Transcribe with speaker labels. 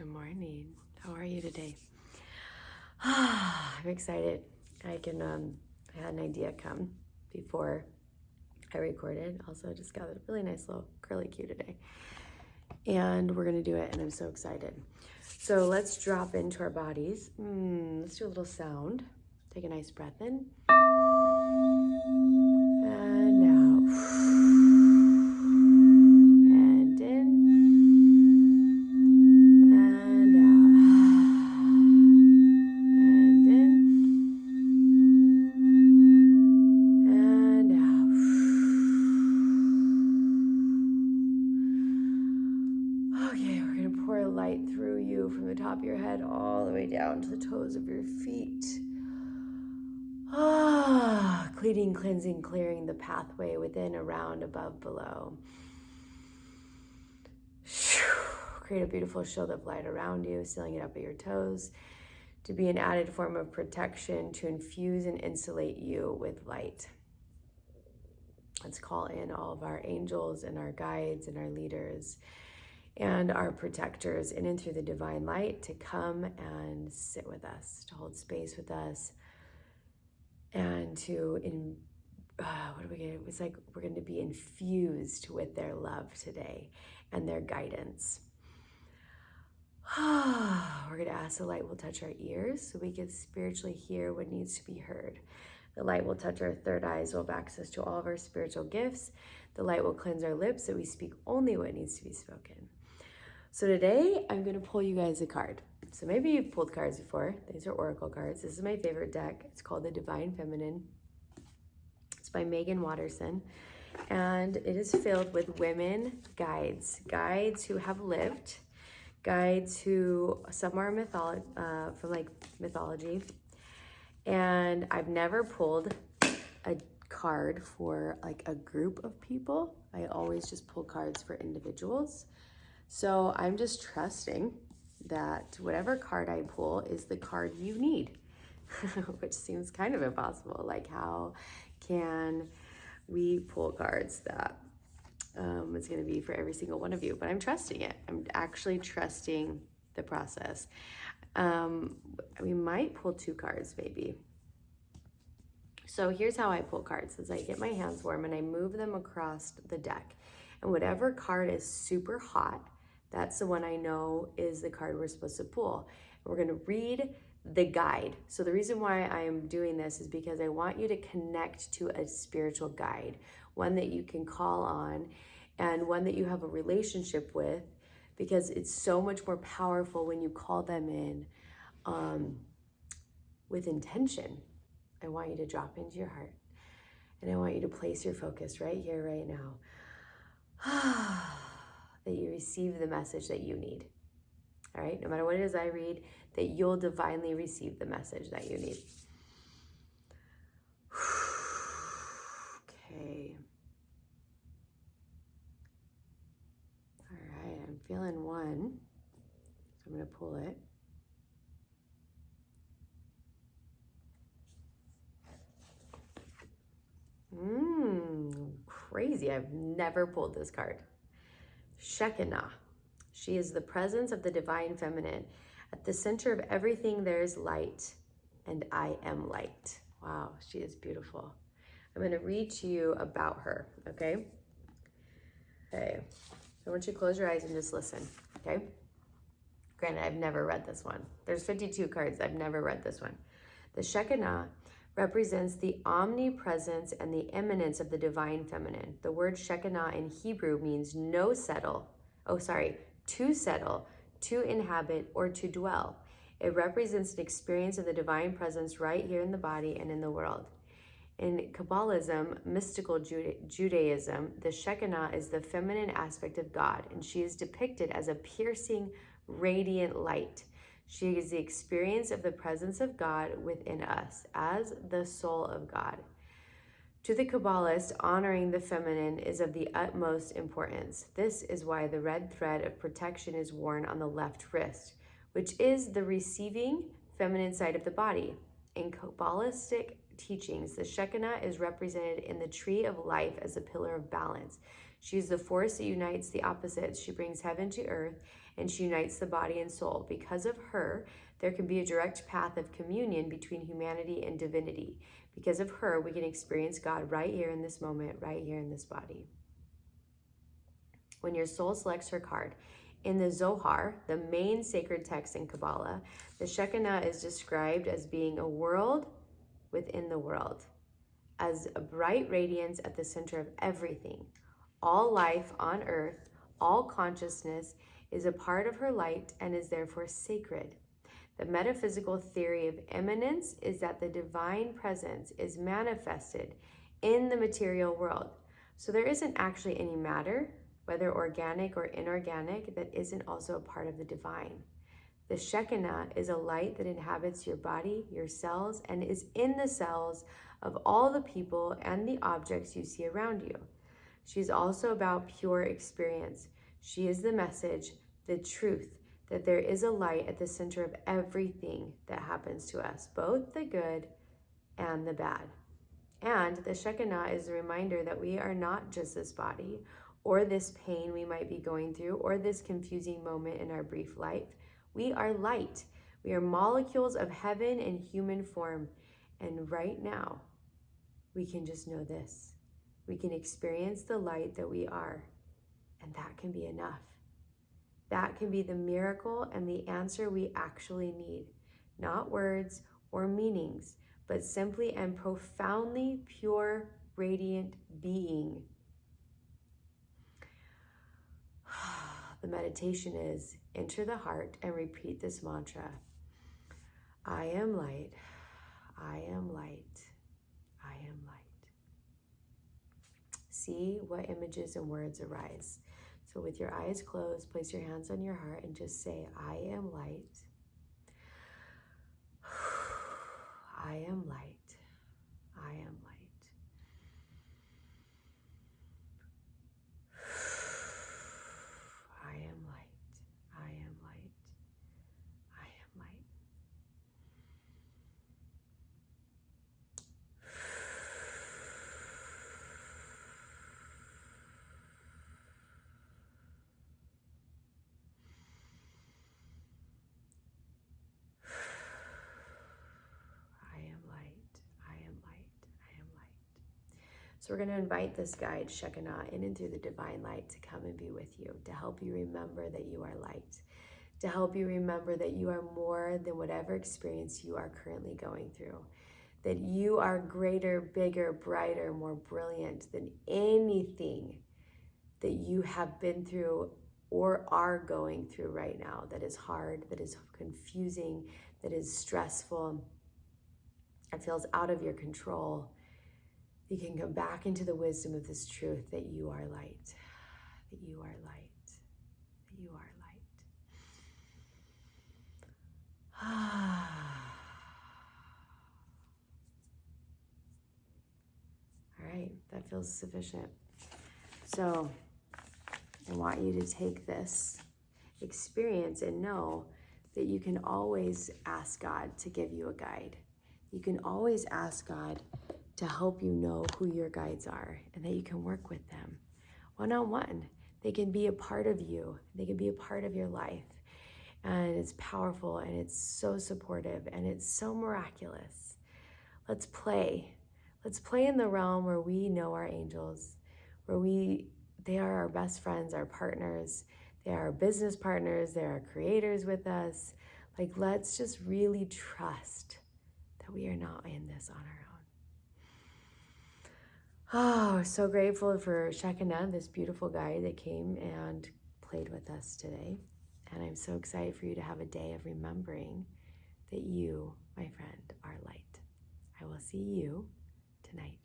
Speaker 1: Good morning. How are you today? I'm excited. I had an idea come before I recorded. Also, I just got a really nice little curly cue today. And we're going to do it, and I'm so excited. So let's drop into our bodies. Let's do a little sound. Take a nice breath in. And out. And in. And out. And in. And out. Okay, we're going to pour light through you from the top of your head all the way down to the toes of your feet. Cleaning, cleansing, clearing the pathway within, around, above, below. Create a beautiful shield of light around you, sealing it up at your toes to be an added form of protection to infuse and insulate you with light. Let's call in all of our angels and our guides and our leaders and our protectors in and through the divine light to come and sit with us, to hold space with us, and to it's like we're going to be infused with their love today and their guidance. We're going to ask the light will touch our ears so we can spiritually hear what needs to be heard. The light will touch our third eye, so we'll have access to all of our spiritual gifts. The light will cleanse our lips so we speak only what needs to be spoken. So today I'm going to pull you guys a card. So maybe you've pulled cards before. These are oracle cards. This is my favorite deck. It's called the Divine Feminine. It's by Megan Watterson. And it is filled with women guides who have lived, guides who, some are from mythology. And I've never pulled a card for like a group of people. I always just pull cards for individuals. So I'm just trusting that whatever card I pull is the card you need, which seems kind of impossible. Like, how can we pull cards that it's going to be for every single one of you? But I'm trusting it. I'm actually trusting the process. We might pull 2 cards maybe. So here's how I pull cards. As I get my hands warm and I move them across the deck. And whatever card is super hot, that's the one I know is the card we're supposed to pull. We're going to read the guide. So the reason why I am doing this is because I want you to connect to a spiritual guide, one that you can call on and one that you have a relationship with, because it's so much more powerful when you call them in with intention. I want you to drop into your heart, and I want you to place your focus right here, right now. That you receive the message that you need. All right, no matter what it is I read, that you'll divinely receive the message that you need. Okay. All right, I'm feeling one, so I'm going to pull it. Crazy. I've never pulled this card. Shekinah. She is the presence of the divine feminine. At the center of everything there is light, and I am light. Wow, she is beautiful. I'm going to read to you about her, okay? Okay. I want you to close your eyes and just listen, okay? Granted, I've never read this one. There's 52 cards. I've never read this one. The Shekinah represents the omnipresence and the immanence of the divine feminine. The word Shekinah in Hebrew means to settle, to inhabit, or to dwell. It represents an experience of the divine presence right here in the body and in the world. In Kabbalism, mystical Judaism, the Shekinah is the feminine aspect of God, and she is depicted as a piercing, radiant light. She is the experience of the presence of God within us as the soul of God. To the Kabbalist, honoring the feminine is of the utmost importance. This is why the red thread of protection is worn on the left wrist, which is the receiving feminine side of the body. In Kabbalistic teachings, the Shekinah is represented in the tree of life as a pillar of balance. She is the force that unites the opposites. She brings heaven to earth, and she unites the body and soul. Because of her, there can be a direct path of communion between humanity and divinity. Because of her, we can experience God right here in this moment, right here in this body. When your soul selects her card, in the Zohar, the main sacred text in Kabbalah, the Shekinah is described as being a world within the world, as a bright radiance at the center of everything. All life on earth, all consciousness is a part of her light and is therefore sacred. The metaphysical theory of immanence is that the divine presence is manifested in the material world. So there isn't actually any matter, whether organic or inorganic, that isn't also a part of the divine. The Shekinah is a light that inhabits your body, your cells, and is in the cells of all the people and the objects you see around you. She's also about pure experience. She is the message, the truth, that there is a light at the center of everything that happens to us, both the good and the bad. And the Shekinah is a reminder that we are not just this body, or this pain we might be going through, or this confusing moment in our brief life. We are light. We are molecules of heaven in human form. And right now, we can just know this. We can experience the light that we are, and that can be enough. That can be the miracle and the answer we actually need. Not words or meanings, but simply and profoundly pure, radiant being. The meditation is enter the heart and repeat this mantra. I am light. I am light. I am light. See what images and words arise. So with your eyes closed, place your hands on your heart and just say, I am light. I am light. I am light. I am light. I am light. I am light. So we're going to invite this guide, Shekinah, in and through the divine light to come and be with you, to help you remember that you are light, to help you remember that you are more than whatever experience you are currently going through, that you are greater, bigger, brighter, more brilliant than anything that you have been through or are going through right now that is hard, that is confusing, that is stressful, that feels out of your control. You can come back into the wisdom of this truth that you are light, that you are light, that you are light. All right, that feels sufficient. So I want you to take this experience and know that you can always ask God to give you a guide. You can always ask God to help you know who your guides are and that you can work with them one-on-one. They can be a part of you. They can be a part of your life. And it's powerful and it's so supportive and it's so miraculous. Let's play. Let's play in the realm where we know our angels, where they are our best friends, our partners. They are our business partners. They're our creators with us. Like, let's just really trust that we are not in this on our own. Oh, so grateful for Shekinah, this beautiful guide that came and played with us today. And I'm so excited for you to have a day of remembering that you, my friend, are light. I will see you tonight.